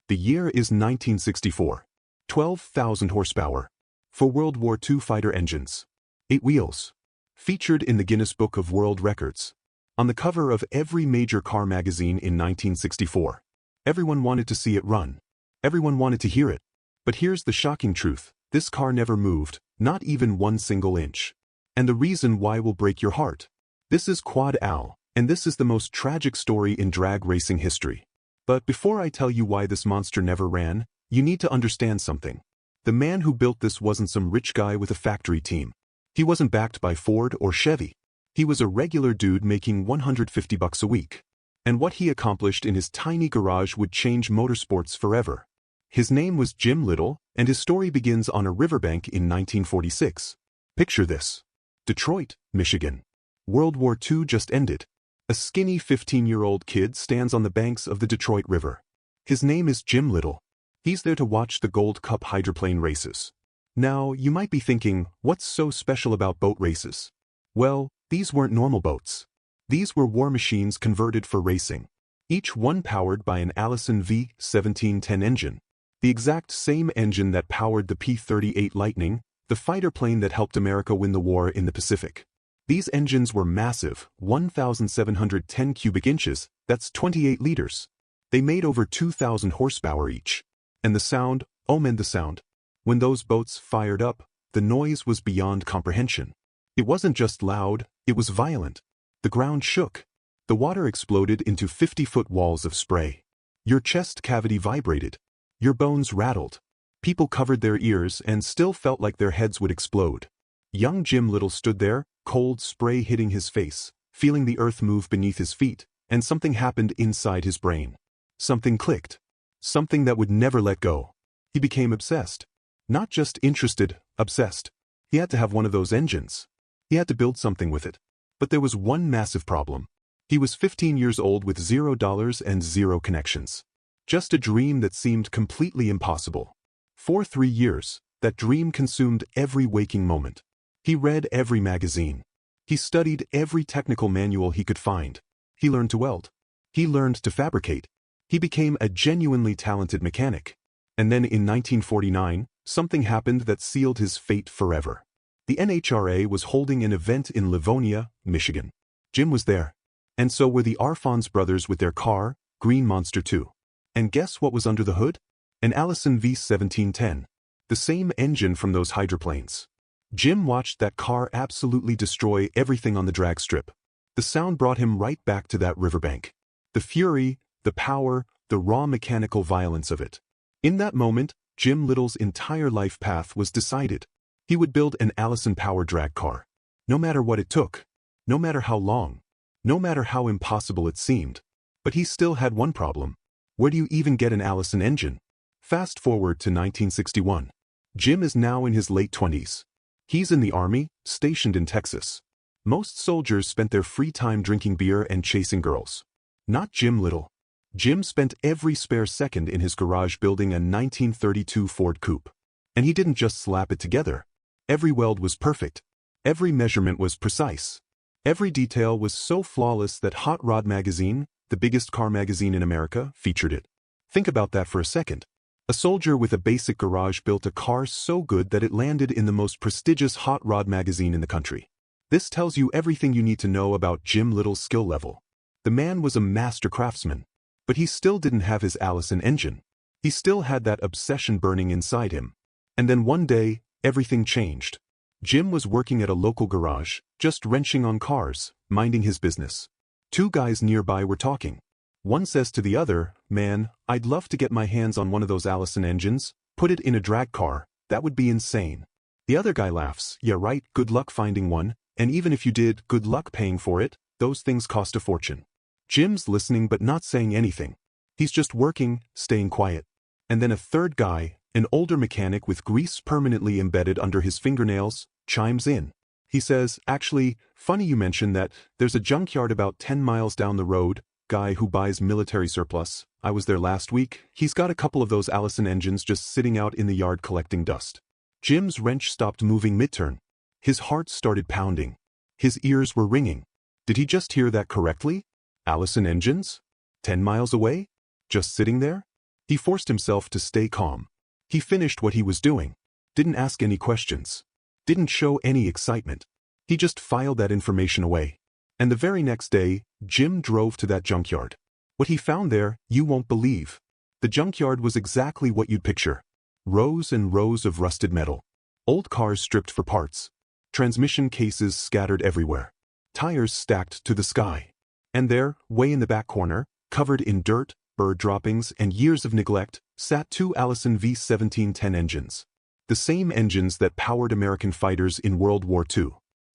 The year is 1964. 12,000 horsepower. For World War II fighter engines. 8 wheels. Featured in the Guinness Book of World Records. On the cover of every major car magazine in 1964. Everyone wanted to see it run. Everyone wanted to hear it. But here's the shocking truth. This car never moved, not even 1 single inch. And the reason why will break your heart. This is Quad Al, and this is the most tragic story in drag racing history. But before I tell you why this monster never ran, you need to understand something. The man who built this wasn't some rich guy with a factory team. He wasn't backed by Ford or Chevy. He was a regular dude making $150 a week. And what he accomplished in his tiny garage would change motorsports forever. His name was Jim Little, and his story begins on a riverbank in 1946. Picture this. Detroit, Michigan. World War II just ended. A skinny 15-year-old kid stands on the banks of the Detroit River. His name is Jim Little. He's there to watch the Gold Cup hydroplane races. Now, you might be thinking, what's so special about boat races? Well, these weren't normal boats. These were war machines converted for racing. Each one powered by an Allison V1710 engine. The exact same engine that powered the P-38 Lightning, the fighter plane that helped America win the war in the Pacific. These engines were massive, 1,710 cubic inches, that's 28 liters. They made over 2,000 horsepower each. And the sound, oh man, the sound. When those boats fired up, the noise was beyond comprehension. It wasn't just loud, it was violent. The ground shook. The water exploded into 50-foot walls of spray. Your chest cavity vibrated. Your bones rattled. People covered their ears and still felt like their heads would explode. Young Jim Little stood there, cold spray hitting his face, feeling the earth move beneath his feet, and something happened inside his brain. Something clicked. Something that would never let go. He became obsessed. Not just interested, obsessed. He had to have one of those engines. He had to build something with it. But there was one massive problem. He was 15 years old with $0 and 0 connections. Just a dream that seemed completely impossible. For 3 years, that dream consumed every waking moment. He read every magazine. He studied every technical manual he could find. He learned to weld. He learned to fabricate. He became a genuinely talented mechanic. And then in 1949, something happened that sealed his fate forever. The NHRA was holding an event in Livonia, Michigan. Jim was there. And so were the Arfons brothers with their car, Green Monster 2. And guess what was under the hood? An Allison V1710. The same engine from those hydroplanes. Jim watched that car absolutely destroy everything on the drag strip. The sound brought him right back to that riverbank. The fury, the power, the raw mechanical violence of it. In that moment, Jim Little's entire life path was decided. He would build an Allison power drag car. No matter what it took. No matter how long. No matter how impossible it seemed. But he still had one problem. Where do you even get an Allison engine? Fast forward to 1961. Jim is now in his late 20s. He's in the Army, stationed in Texas. Most soldiers spent their free time drinking beer and chasing girls. Not Jim Little. Jim spent every spare second in his garage building a 1932 Ford Coupe. And he didn't just slap it together. Every weld was perfect. Every measurement was precise. Every detail was so flawless that Hot Rod magazine, the biggest car magazine in America, featured it. Think about that for a second. A soldier with a basic garage built a car so good that it landed in the most prestigious Hot Rod magazine in the country. This tells you everything you need to know about Jim Little's skill level. The man was a master craftsman. But he still didn't have his Allison engine. He still had that obsession burning inside him. And then one day, everything changed. Jim was working at a local garage, just wrenching on cars, minding his business. 2 guys nearby were talking. One says to the other, "Man, I'd love to get my hands on one of those Allison engines, put it in a drag car, that would be insane." The other guy laughs, "Yeah right, good luck finding one, and even if you did, good luck paying for it, those things cost a fortune." Jim's listening but not saying anything. He's just working, staying quiet. And then a third guy, an older mechanic with grease permanently embedded under his fingernails, chimes in. He says, "Actually, funny you mention that, there's a junkyard about 10 miles down the road, guy who buys military surplus. I was there last week. He's got a couple of those Allison engines just sitting out in the yard collecting dust." Jim's wrench stopped moving mid-turn. His heart started pounding. His ears were ringing. Did he just hear that correctly? Allison engines? 10 miles away? Just sitting there? He forced himself to stay calm. He finished what he was doing. Didn't ask any questions. Didn't show any excitement. He just filed that information away. And the very next day, Jim drove to that junkyard. What he found there, you won't believe. The junkyard was exactly what you'd picture. Rows and rows of rusted metal. Old cars stripped for parts. Transmission cases scattered everywhere. Tires stacked to the sky. And there, way in the back corner, covered in dirt, bird droppings, and years of neglect, sat two Allison V1710 engines. The same engines that powered American fighters in World War II.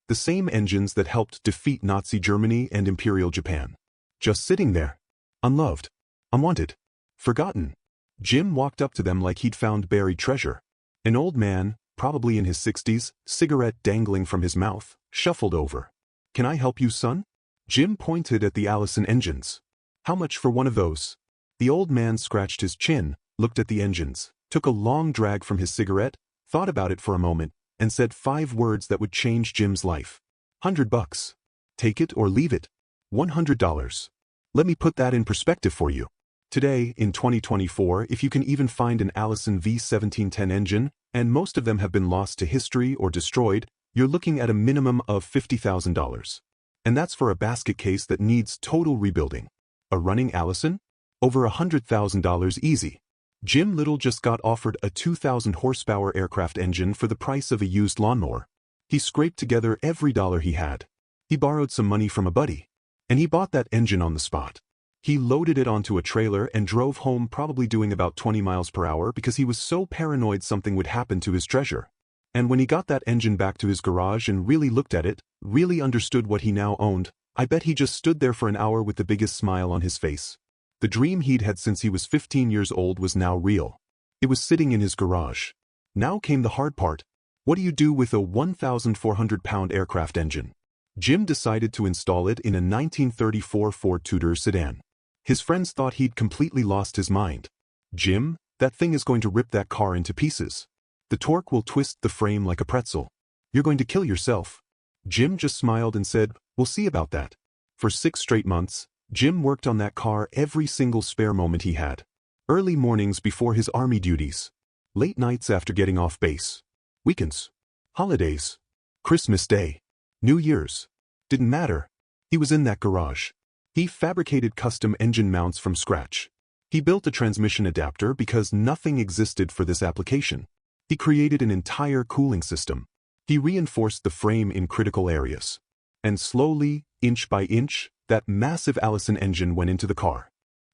The same engines that helped defeat Nazi Germany and Imperial Japan. Just sitting there. Unloved. Unwanted. Forgotten. Jim walked up to them like he'd found buried treasure. An old man, probably in his 60s, cigarette dangling from his mouth, shuffled over. "Can I help you, son?" Jim pointed at the Allison engines. "How much for one of those?" The old man scratched his chin, looked at the engines, took a long drag from his cigarette, thought about it for a moment, and said 5 words that would change Jim's life. $100. Take it or leave it. $100. Let me put that in perspective for you. Today, in 2024, if you can even find an Allison V1710 engine, and most of them have been lost to history or destroyed, you're looking at a minimum of $50,000. And that's for a basket case that needs total rebuilding. A running Allison? Over $100,000 easy. Jim Little just got offered a 2,000 horsepower aircraft engine for the price of a used lawnmower. He scraped together every dollar he had. He borrowed some money from a buddy. And he bought that engine on the spot. He loaded it onto a trailer and drove home, probably doing about 20 miles per hour because he was so paranoid something would happen to his treasure. And when he got that engine back to his garage and really looked at it, really understood what he now owned, I bet he just stood there for an hour with the biggest smile on his face. The dream he'd had since he was 15 years old was now real. It was sitting in his garage. Now came the hard part. What do you do with a 1,400-pound aircraft engine? Jim decided to install it in a 1934 Ford Tudor sedan. His friends thought he'd completely lost his mind. "Jim, that thing is going to rip that car into pieces. The torque will twist the frame like a pretzel. You're going to kill yourself." Jim just smiled and said, "We'll see about that." For 6 straight months, Jim worked on that car every single spare moment he had. Early mornings before his army duties. Late nights after getting off base. Weekends. Holidays. Christmas Day. New Year's. Didn't matter. He was in that garage. He fabricated custom engine mounts from scratch. He built a transmission adapter because nothing existed for this application. He created an entire cooling system. He reinforced the frame in critical areas. And slowly, inch by inch, that massive Allison engine went into the car.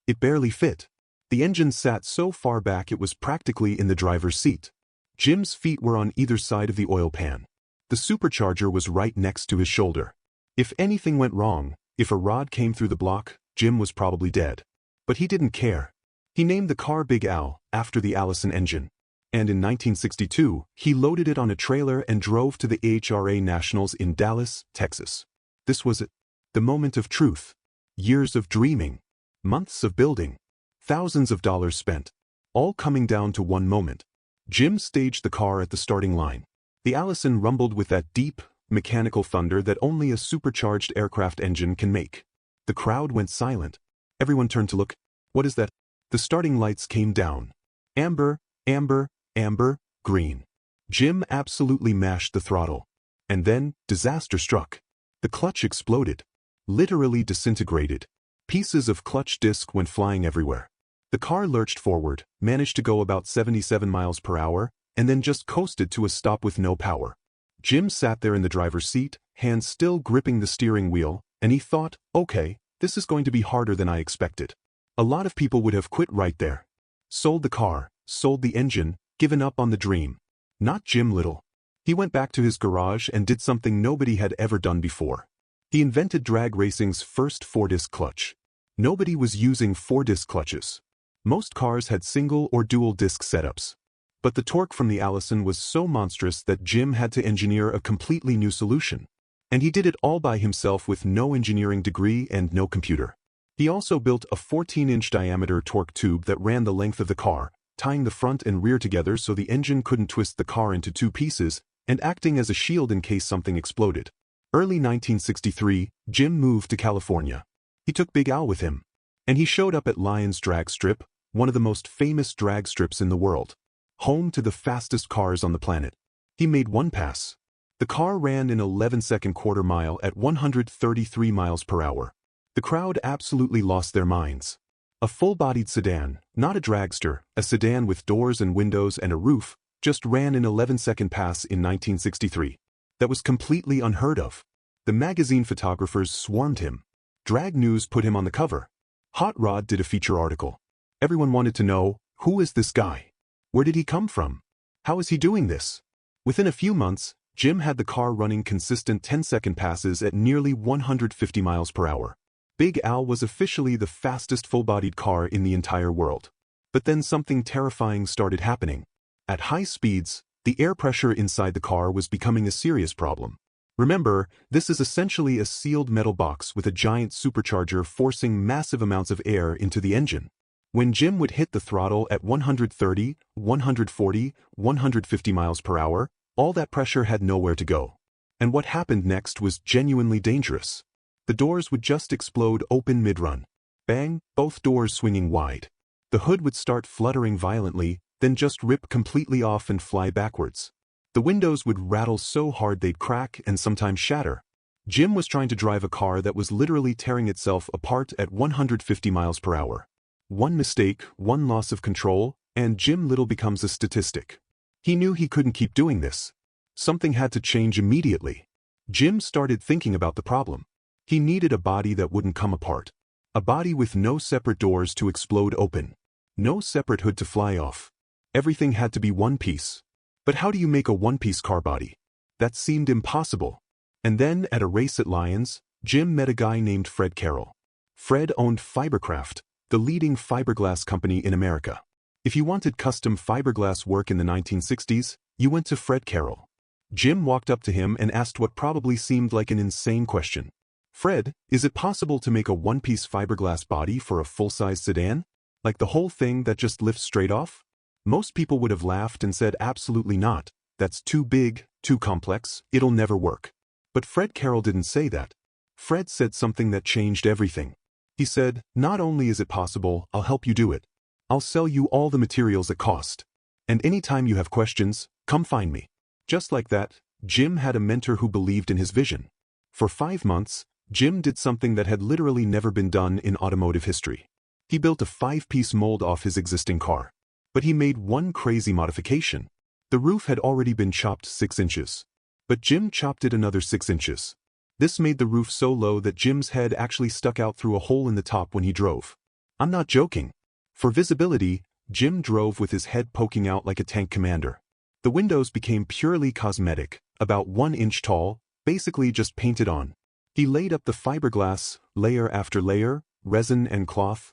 It barely fit. The engine sat so far back it was practically in the driver's seat. Jim's feet were on either side of the oil pan. The supercharger was right next to his shoulder. If anything went wrong, if a rod came through the block, Jim was probably dead. But he didn't care. He named the car Big Al, after the Allison engine. And in 1962, he loaded it on a trailer and drove to the AHRA Nationals in Dallas, Texas. This was it. The moment of truth. Years of dreaming. Months of building. Thousands of dollars spent. All coming down to one moment. Jim staged the car at the starting line. The Allison rumbled with that deep, mechanical thunder that only a supercharged aircraft engine can make. The crowd went silent. Everyone turned to look. What is that? The starting lights came down. Amber, amber, amber, green. Jim absolutely mashed the throttle. And then, disaster struck. The clutch exploded. Literally disintegrated. Pieces of clutch disc went flying everywhere. The car lurched forward, managed to go about 77 miles per hour, and then just coasted to a stop with no power. Jim sat there in the driver's seat, hands still gripping the steering wheel, and he thought, okay, this is going to be harder than I expected. A lot of people would have quit right there. Sold the car, sold the engine, given up on the dream. Not Jim Little. He went back to his garage and did something nobody had ever done before. He invented drag racing's first 4-disc clutch. Nobody was using 4-disc clutches. Most cars had single or dual disc setups. But the torque from the Allison was so monstrous that Jim had to engineer a completely new solution. And he did it all by himself with no engineering degree and no computer. He also built a 14-inch diameter torque tube that ran the length of the car, tying the front and rear together so the engine couldn't twist the car into 2 pieces, and acting as a shield in case something exploded. Early 1963, Jim moved to California. He took Big Al with him. And he showed up at Lyons Drag Strip, one of the most famous drag strips in the world, home to the fastest cars on the planet. He made one pass. The car ran an 11-second quarter mile at 133 miles per hour. The crowd absolutely lost their minds. A full-bodied sedan, not a dragster, a sedan with doors and windows and a roof, just ran an 11-second pass in 1963. That was completely unheard of. The magazine photographers swarmed him. Drag News put him on the cover. Hot Rod did a feature article. Everyone wanted to know, who is this guy? Where did he come from? How is he doing this? Within a few months, Jim had the car running consistent 10-second passes at nearly 150 miles per hour. Big Al was officially the fastest full-bodied car in the entire world. But then something terrifying started happening. At high speeds, the air pressure inside the car was becoming a serious problem. Remember, this is essentially a sealed metal box with a giant supercharger forcing massive amounts of air into the engine. When Jim would hit the throttle at 130, 140, 150 miles per hour, all that pressure had nowhere to go. And what happened next was genuinely dangerous. The doors would just explode open mid-run. Bang, both doors swinging wide. The hood would start fluttering violently, then just rip completely off and fly backwards. The windows would rattle so hard they'd crack and sometimes shatter. Jim was trying to drive a car that was literally tearing itself apart at 150 miles per hour. One mistake, one loss of control, and Jim Little becomes a statistic. He knew he couldn't keep doing this. Something had to change immediately. Jim started thinking about the problem. He needed a body that wouldn't come apart. A body with no separate doors to explode open. No separate hood to fly off. Everything had to be one piece. But how do you make a one-piece car body? That seemed impossible. And then, at a race at Lyons, Jim met a guy named Fred Carroll. Fred owned Fibercraft, the leading fiberglass company in America. If you wanted custom fiberglass work in the 1960s, you went to Fred Carroll. Jim walked up to him and asked what probably seemed like an insane question. "Fred, is it possible to make a one-piece fiberglass body for a full-size sedan? Like the whole thing that just lifts straight off?" Most people would have laughed and said absolutely not. That's too big, too complex, it'll never work. But Fred Carroll didn't say that. Fred said something that changed everything. He said, "Not only is it possible, I'll help you do it. I'll sell you all the materials at cost. And anytime you have questions, come find me." Just like that, Jim had a mentor who believed in his vision. For 5 months, Jim did something that had literally never been done in automotive history. He built a 5-piece mold off his existing car. But he made one crazy modification. The roof had already been chopped 6 inches. But Jim chopped it another 6 inches. This made the roof so low that Jim's head actually stuck out through a hole in the top when he drove. I'm not joking. For visibility, Jim drove with his head poking out like a tank commander. The windows became purely cosmetic, about 1 inch tall, basically just painted on. He laid up the fiberglass, layer after layer, resin and cloth,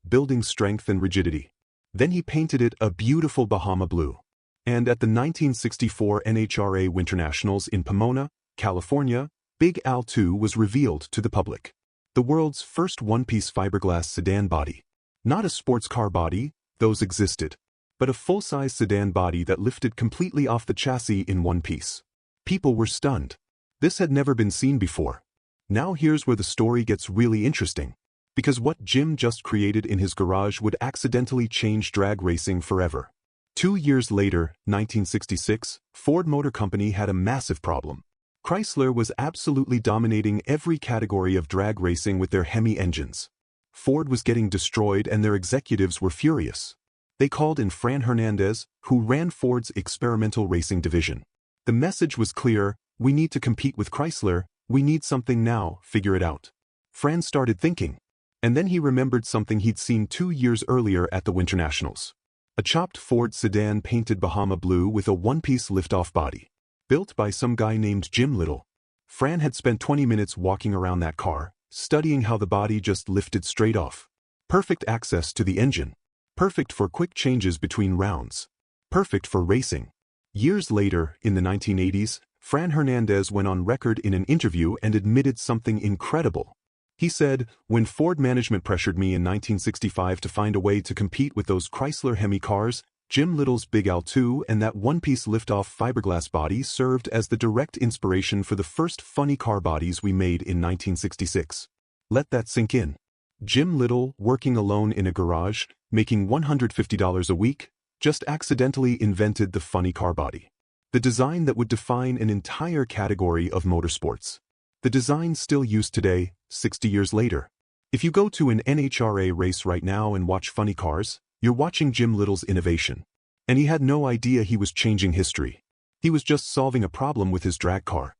building strength and rigidity. Then he painted it a beautiful Bahama blue. And at the 1964 NHRA Winter Nationals in Pomona, California, Big Al 2 was revealed to the public. The world's first one-piece fiberglass sedan body. Not a sports car body, those existed, but a full-size sedan body that lifted completely off the chassis in one piece. People were stunned. This had never been seen before. Now here's where the story gets really interesting. Because what Jim just created in his garage would accidentally change drag racing forever. 2 years later, 1966, Ford Motor Company had a massive problem. Chrysler was absolutely dominating every category of drag racing with their Hemi engines. Ford was getting destroyed and their executives were furious. They called in Fran Hernandez, who ran Ford's experimental racing division. The message was clear: we need to compete with Chrysler, we need something now, figure it out. Fran started thinking. And then he remembered something he'd seen 2 years earlier at the Winter Nationals. A chopped Ford sedan painted Bahama blue with a one-piece lift-off body. Built by some guy named Jim Little. Fran had spent 20 minutes walking around that car, studying how the body just lifted straight off. Perfect access to the engine. Perfect for quick changes between rounds. Perfect for racing. Years later, in the 1980s, Fran Hernandez went on record in an interview and admitted something incredible. He said, "When Ford management pressured me in 1965 to find a way to compete with those Chrysler Hemi cars, Jim Little's Big Al 2 and that one-piece lift-off fiberglass body served as the direct inspiration for the first funny car bodies we made in 1966. Let that sink in. Jim Little, working alone in a garage, making $150 a week, just accidentally invented the funny car body. The design that would define an entire category of motorsports. The design still used today, 60 years later. If you go to an NHRA race right now and watch funny cars, you're watching Jim Little's innovation. And he had no idea he was changing history. He was just solving a problem with his drag car.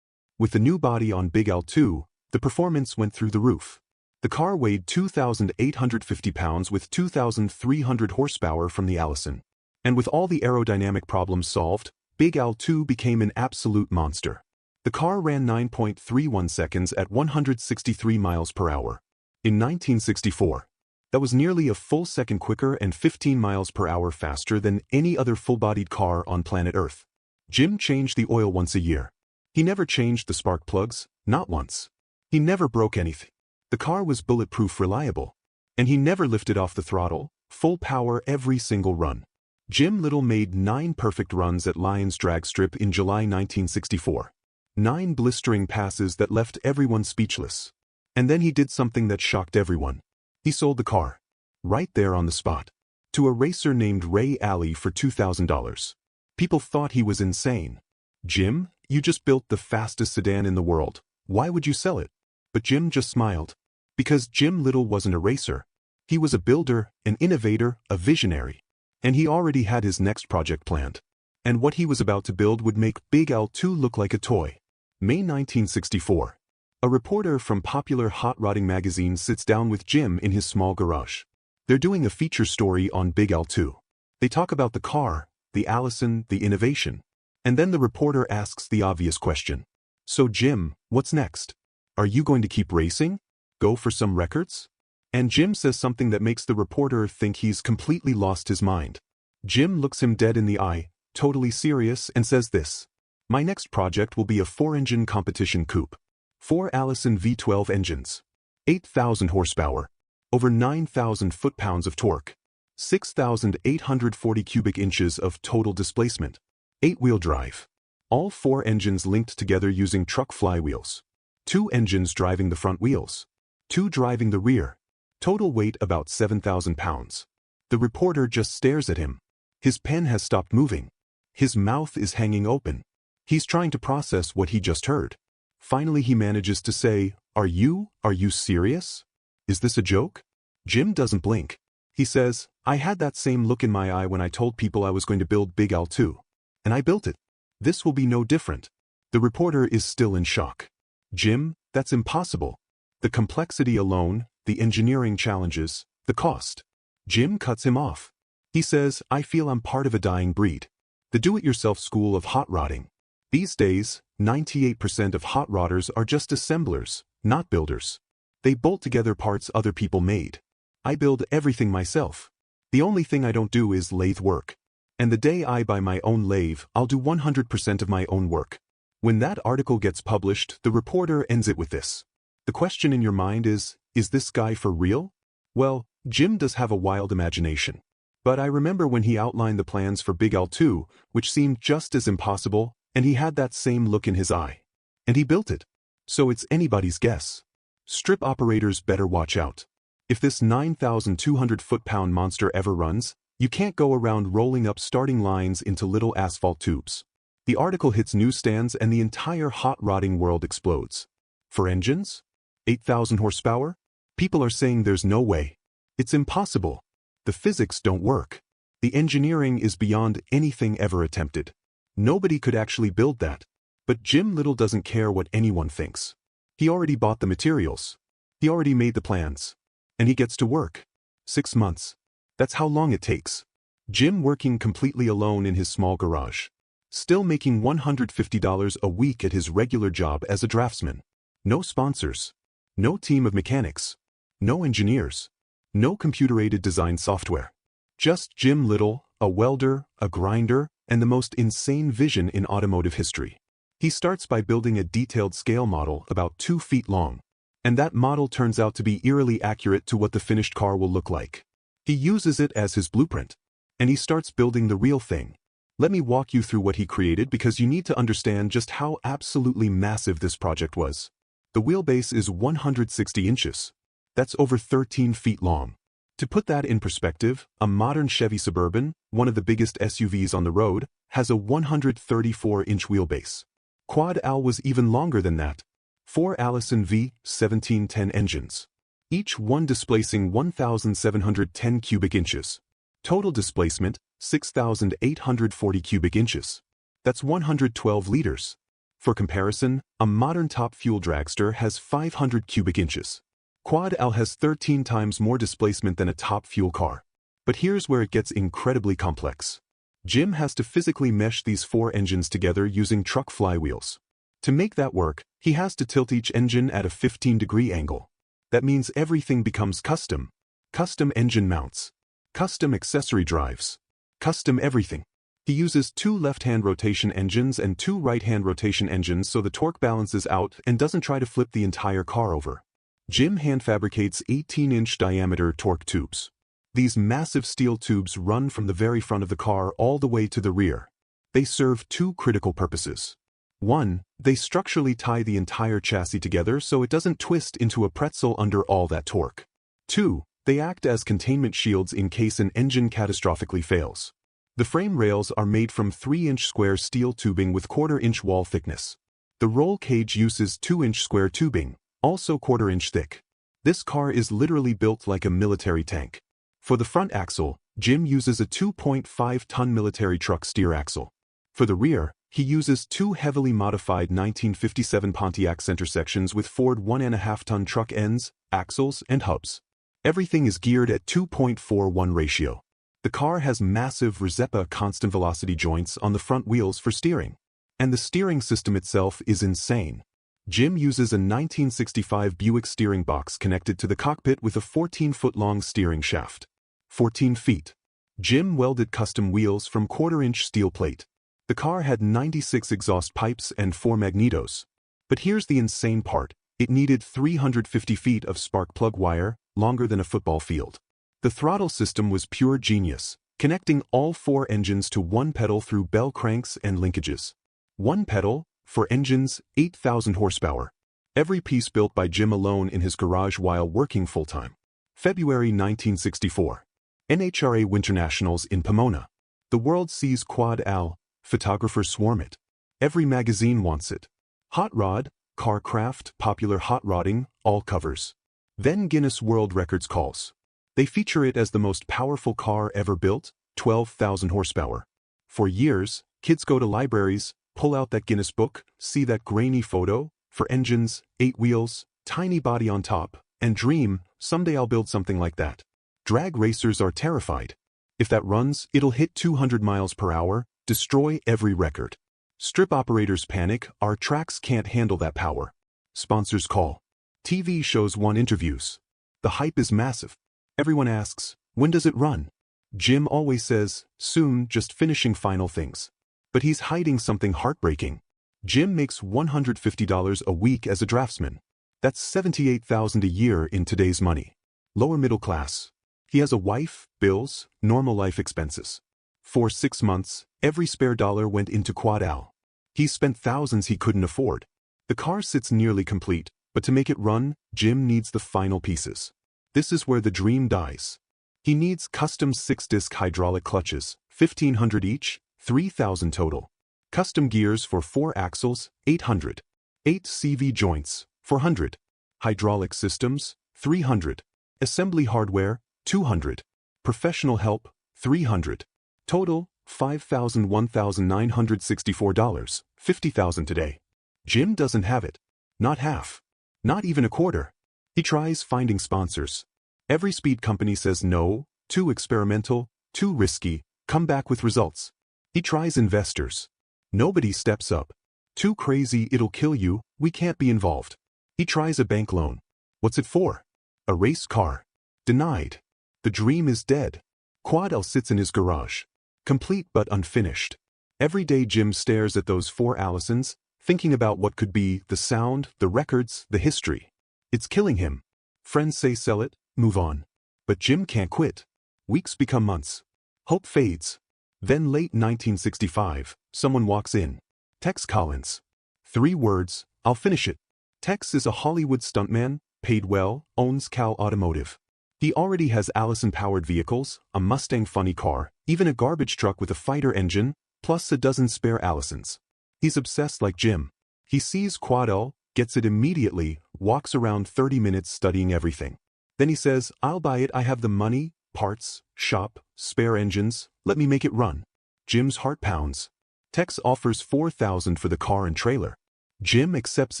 With the new body on Big L2, the performance went through the roof. The car weighed 2,850 pounds with 2,300 horsepower from the Allison. And with all the aerodynamic problems solved, Big L2 became an absolute monster. The car ran 9.31 seconds at 163 miles per hour. In 1964, that was nearly a full second quicker and 15 miles per hour faster than any other full-bodied car on planet Earth. Jim changed the oil once a year. He never changed the spark plugs, not once. He never broke anything. The car was bulletproof reliable. And he never lifted off the throttle, full power every single run. Jim Little made 9 perfect runs at Lyons Drag Strip in July 1964. 9 blistering passes that left everyone speechless. And then he did something that shocked everyone. He sold the car. Right there on the spot. To a racer named Ray Alley for $2,000. People thought he was insane. Jim, you just built the fastest sedan in the world. Why would you sell it? But Jim just smiled. Because Jim Little wasn't a racer. He was a builder, an innovator, a visionary. And he already had his next project planned. And what he was about to build would make Big L2 look like a toy. May 1964. A reporter from popular hot rodding magazine sits down with Jim in his small garage. They're doing a feature story on Big L2. They talk about the car, the Allison, the innovation. And then the reporter asks the obvious question. So Jim, what's next? Are you going to keep racing? Go for some records? And Jim says something that makes the reporter think he's completely lost his mind. Jim looks him dead in the eye, totally serious, and says this. My next project will be a 4-engine competition coupe. 4 Allison V12 engines. 8,000 horsepower. Over 9,000 foot-pounds of torque. 6,840 cubic inches of total displacement. 8-wheel drive. All 4 engines linked together using truck flywheels. 2 engines driving the front wheels. 2 driving the rear. Total weight about 7,000 pounds. The reporter just stares at him. His pen has stopped moving. His mouth is hanging open. He's trying to process what he just heard. Finally he manages to say, Are you serious? Is this a joke? Jim doesn't blink. He says, I had that same look in my eye when I told people I was going to build Big L2. And I built it. This will be no different. The reporter is still in shock. Jim, that's impossible. The complexity alone, the engineering challenges, the cost. Jim cuts him off. He says, I feel I'm part of a dying breed. The do-it-yourself school of hot rodding. These days, 98% of hot rodders are just assemblers, not builders. They bolt together parts other people made. I build everything myself. The only thing I don't do is lathe work. And the day I buy my own lathe, I'll do 100% of my own work. When that article gets published, the reporter ends it with this. The question in your mind is this guy for real? Well, Jim does have a wild imagination. But I remember when he outlined the plans for Big L2, which seemed just as impossible, and he had that same look in his eye. And he built it. So it's anybody's guess. Strip operators better watch out. If this 9,200 foot-pound monster ever runs, you can't go around rolling up starting lines into little asphalt tubes. The article hits newsstands and the entire hot rodding world explodes. For engines? 8,000 horsepower? People are saying there's no way. It's impossible. The physics don't work. The engineering is beyond anything ever attempted. Nobody could actually build that. But Jim Little doesn't care what anyone thinks. He already bought the materials. He already made the plans. And he gets to work. 6 months. That's how long it takes. Jim working completely alone in his small garage. Still making $150 a week at his regular job as a draftsman. No sponsors. No team of mechanics. No engineers. No computer-aided design software. Just Jim Little, a welder, a grinder, and the most insane vision in automotive history. He starts by building a detailed scale model about 2 feet long. And that model turns out to be eerily accurate to what the finished car will look like. He uses it as his blueprint. And he starts building the real thing. Let me walk you through what he created because you need to understand just how absolutely massive this project was. The wheelbase is 160 inches. That's over 13 feet long. To put that in perspective, a modern Chevy Suburban, one of the biggest SUVs on the road, has a 134-inch wheelbase. Quad Al was even longer than that. 4 Allison V1710 engines, each one displacing 1,710 cubic inches. Total displacement, 6,840 cubic inches. That's 112 liters. For comparison, a modern top fuel dragster has 500 cubic inches. Quad Al has 13 times more displacement than a top fuel car. But here's where it gets incredibly complex. Jim has to physically mesh these 4 engines together using truck flywheels. To make that work, he has to tilt each engine at a 15-degree angle. That means everything becomes custom. Custom engine mounts. Custom accessory drives. Custom everything. He uses 2 left-hand rotation engines and 2 right-hand rotation engines so the torque balances out and doesn't try to flip the entire car over. Jim hand fabricates 18-inch diameter torque tubes. These massive steel tubes run from the very front of the car all the way to the rear. They serve 2 critical purposes. 1, they structurally tie the entire chassis together so it doesn't twist into a pretzel under all that torque. 2, they act as containment shields in case an engine catastrophically fails. The frame rails are made from 3-inch square steel tubing with 1/4-inch wall thickness. The roll cage uses 2-inch square tubing, also 1/4-inch thick. This car is literally built like a military tank. For the front axle, Jim uses a 2.5-ton military truck steer axle. For the rear, he uses 2 heavily modified 1957 Pontiac center sections with Ford 1.5-ton truck ends, axles, and hubs. Everything is geared at 2.41 ratio. The car has massive Rzepa constant velocity joints on the front wheels for steering. And the steering system itself is insane. Jim uses a 1965 Buick steering box connected to the cockpit with a 14-foot-long steering shaft. 14 feet. Jim welded custom wheels from 1/4-inch steel plate. The car had 96 exhaust pipes and 4 magnetos. But here's the insane part. It needed 350 feet of spark plug wire, longer than a football field. The throttle system was pure genius, connecting all 4 engines to 1 pedal through bell cranks and linkages. 1 pedal, for engines, 8,000 horsepower. Every piece built by Jim alone in his garage while working full-time. February 1964. NHRA Winter Nationals in Pomona. The world sees Quad Al, photographers swarm it. Every magazine wants it. Hot Rod, Car Craft, Popular Hot Rodding, all covers. Then Guinness World Records calls. They feature it as the most powerful car ever built, 12,000 horsepower. For years, kids go to libraries, pull out that Guinness book, see that grainy photo, for engines, 8 wheels, tiny body on top, and dream, someday I'll build something like that. Drag racers are terrified. If that runs, it'll hit 200 miles per hour, destroy every record. Strip operators panic, our tracks can't handle that power. Sponsors call. TV shows want interviews. The hype is massive. Everyone asks, when does it run? Jim always says, soon, just finishing final things. But he's hiding something heartbreaking. Jim makes $150 a week as a draftsman. That's $78,000 a year in today's money. Lower middle class. He has a wife, bills, normal life expenses. For 6 months, every spare dollar went into Quad Al. He's spent thousands he couldn't afford. The car sits nearly complete, but to make it run, Jim needs the final pieces. This is where the dream dies. He needs custom 6-disc hydraulic clutches, 1,500 each, 3,000 total. Custom gears for 4 axles, 800. 8 CV joints, 400. Hydraulic systems, 300. Assembly hardware, 200. Professional help, 300. Total, $1,964, $50,000 today. Jim doesn't have it. Not half. Not even a quarter. He tries finding sponsors. Every speed company says no, too experimental, too risky, come back with results. He tries investors. Nobody steps up. Too crazy, it'll kill you, we can't be involved. He tries a bank loan. What's it for? A race car. Denied. The dream is dead. Quad Al sits in his garage. Complete but unfinished. Every day Jim stares at those 4 Allisons, thinking about what could be, the sound, the records, the history. It's killing him. Friends say sell it, move on. But Jim can't quit. Weeks become months. Hope fades. Then late 1965, someone walks in. Tex Collins. 3 words, I'll finish it. Tex is a Hollywood stuntman, paid well, owns Cal Automotive. He already has Allison-powered vehicles, a Mustang funny car, even a garbage truck with a fighter engine, plus a dozen spare Allisons. He's obsessed like Jim. He sees Quad L, gets it immediately, walks around 30 minutes studying everything. Then he says, "I'll buy it, I have the money, parts, shop, spare engines, let me make it run." Jim's heart pounds. Tex offers $4,000 for the car and trailer. Jim accepts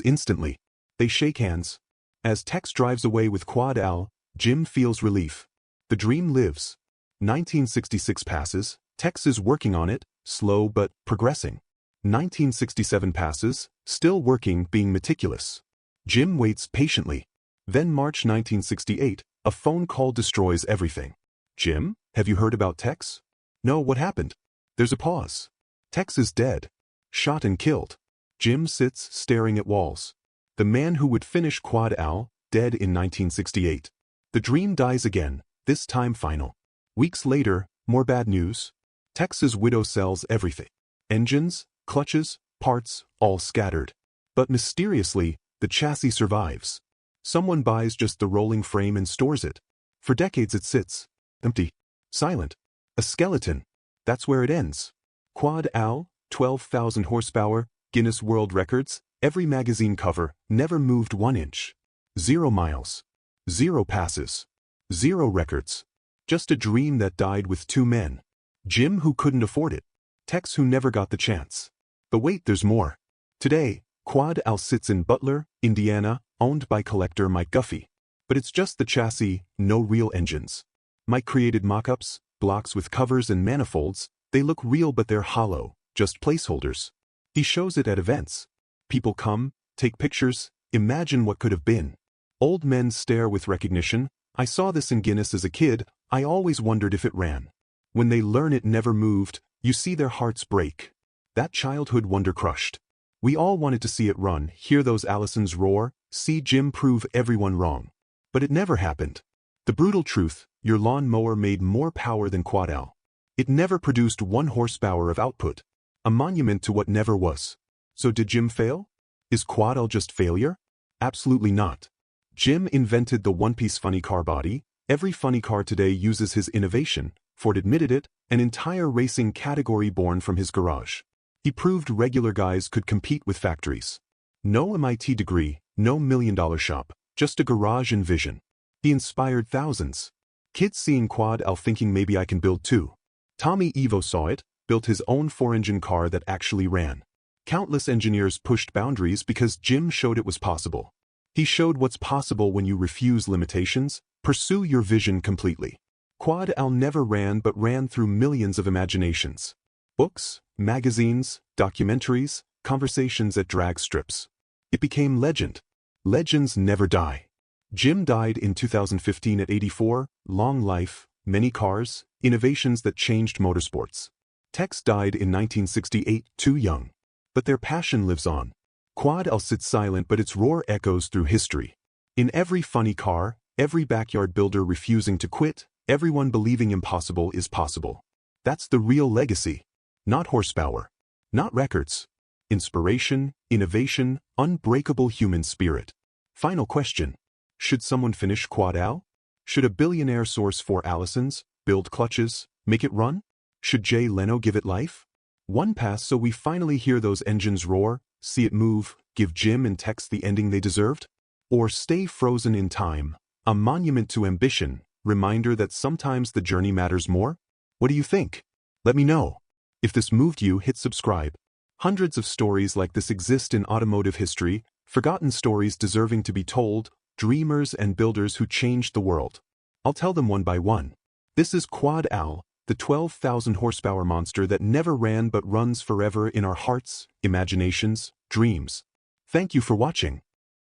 instantly. They shake hands. As Tex drives away with Quad Al, Jim feels relief. The dream lives. 1966 passes, Tex is working on it, slow but progressing. 1967 passes, still working, being meticulous. Jim waits patiently. Then March 1968, a phone call destroys everything. "Jim, have you heard about Tex?" "No, what happened?" There's a pause. "Tex is dead. Shot and killed." Jim sits staring at walls. The man who would finish Quad Al, dead in 1968. The dream dies again, this time final. Weeks later, more bad news. Tex's widow sells everything. Engines, clutches, parts, all scattered. But mysteriously, the chassis survives. Someone buys just the rolling frame and stores it. For decades it sits, empty, silent. A skeleton. That's where it ends. Quad Al, 12,000 horsepower, Guinness World Records, every magazine cover, never moved 1 inch. 0 miles. 0 passes. 0 records. Just a dream that died with 2 men. Jim who couldn't afford it. Tex who never got the chance. But wait, there's more. Today, Quad Al sits in Butler, Indiana, owned by collector Mike Guffey. But it's just the chassis, no real engines. Mike created mock-ups, blocks with covers and manifolds. They look real but they're hollow, just placeholders. He shows it at events. People come, take pictures, imagine what could have been. Old men stare with recognition. "I saw this in Guinness as a kid, I always wondered if it ran." When they learn it never moved, you see their hearts break. That childhood wonder crushed. We all wanted to see it run, hear those Allisons roar, see Jim prove everyone wrong. But it never happened. The brutal truth, your lawn mower made more power than Quad Al. It never produced 1 horsepower of output. A monument to what never was. So did Jim fail? Is Quad Al just failure? Absolutely not. Jim invented the one-piece funny car body. Every funny car today uses his innovation. Ford admitted it, an entire racing category born from his garage. He proved regular guys could compete with factories. No MIT degree, no $1 million shop, just a garage and vision. He inspired thousands. Kids seeing Quad Al thinking maybe I can build too. Tommy Evo saw it, built his own 4-engine car that actually ran. Countless engineers pushed boundaries because Jim showed it was possible. He showed what's possible when you refuse limitations, pursue your vision completely. Quad Al never ran but ran through millions of imaginations. Books, magazines, documentaries, conversations at drag strips. It became legend. Legends never die. Jim died in 2015 at 84, long life, many cars, innovations that changed motorsports. Tex died in 1968, too young. But their passion lives on. Quad Al sits silent but its roar echoes through history. In every funny car, every backyard builder refusing to quit, everyone believing impossible is possible. That's the real legacy. Not horsepower. Not records. Inspiration, innovation, unbreakable human spirit. Final question. Should someone finish Quad Al? Should a billionaire source 4 Allisons, build clutches, make it run? Should Jay Leno give it life? 1 pass so we finally hear those engines roar, see it move, give Jim and Tex the ending they deserved? Or stay frozen in time, a monument to ambition, reminder that sometimes the journey matters more? What do you think? Let me know. If this moved you, hit subscribe. Hundreds of stories like this exist in automotive history, forgotten stories deserving to be told, dreamers and builders who changed the world. I'll tell them one by one. This is Quad Al, the 12,000 horsepower monster that never ran but runs forever in our hearts, imaginations, dreams. Thank you for watching.